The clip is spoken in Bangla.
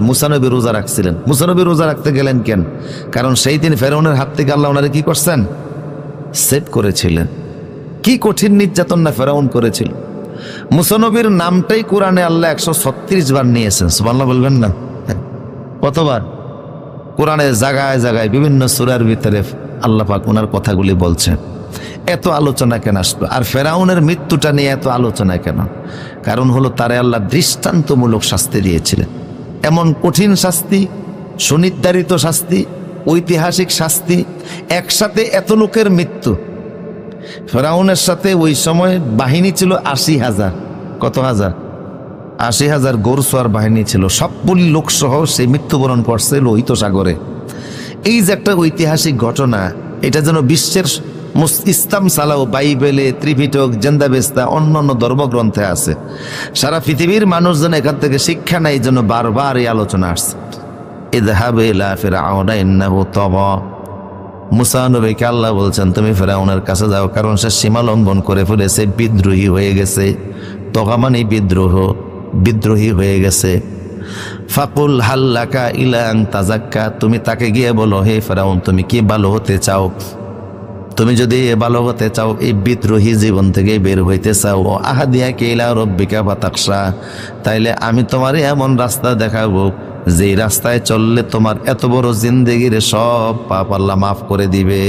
মুসা নবী রোজা রাখছিলেন। মুসা নবী রোজা রাখতে গেলেন কেন? কারণ সেই দিন ফেরাউনের হাত থেকে আল্লাহ ওনারে কি করছেন? সেভ করেছিলেন। কি কঠিন নির্যাতন না ফেরাউন করেছিল। মুসা নবীর নামটাই কোরআনে আল্লাহ 136 বার নিয়েছেন। সুবহানাল্লাহ বলবেন না? কতবার? কোরআনে জায়গায় জায়গায় বিভিন্ন সূরার ভিতরে আল্লাহ পাক ওনার কথাগুলি বলছেন। এত আলোচনা কেন আসলো? আর ফেরাউনের মৃত্যুটা নিয়ে এত আলোচনা কেন? কারণ হলো তারে আল্লাহ দৃষ্টান্তমূলক শাস্তি দিয়েছিলেন। এমন কঠিন শাস্তি, সুনির্ধারিত শাস্তি, ঐতিহাসিক শাস্তি, একসাথে এত লোকের মৃত্যু। ফেরাউনের সাথে ওই সময় বাহিনী ছিল 80,000। কত হাজার? 80,000 গোরসোয়ার বাহিনী ছিল। সবগুলি লোকসহ সে মৃত্যুবরণ করছে লোহিত সাগরে। এই যে একটা ঐতিহাসিক ঘটনা, এটা যেন বিশ্বের ইসলাম সালাও, বাইবেলে, ত্রিপিটক, জেন্দাবেস্তা, অন্যান্য ধর্মগ্রন্থে আছে। সারা পৃথিবীর মানুষ যেন এখান থেকে শিক্ষা নেয়, যেন বারবার এই আলোচনা আসছে। ইযহাব ইলা ফিরআউনা ইন্নাহু তাগা। মুসা নবীকে আল্লাহ বলছেন তুমি ফেরাউনের কাছে যাও, কারণ সে সীমা লঙ্ঘন করে ফেলেছে, বিদ্রোহী হয়ে গেছে। তগা মানে বিদ্রোহ, বিদ্রোহী হয়ে গেছে। ফাকুল হাল্লাকা ইলা আন তাজাক্কা, তুমি তাকে গিয়ে বলো হে ফেরাউন তুমি কি ভালো হতে চাও? তুমি যদি ভালো হতে চাও, এই বিদ্রোহী জীবন থেকে বের হইতে চাও, আহাদিয়াকা ইলা রাব্বিকা ফাতাখশা, তাইলে আমি তোমার এমন রাস্তা দেখাবো যে রাস্তায় চললে তোমার এত বড় জিন্দেগির সব পাপ আল্লাহ মাফ করে দিবে।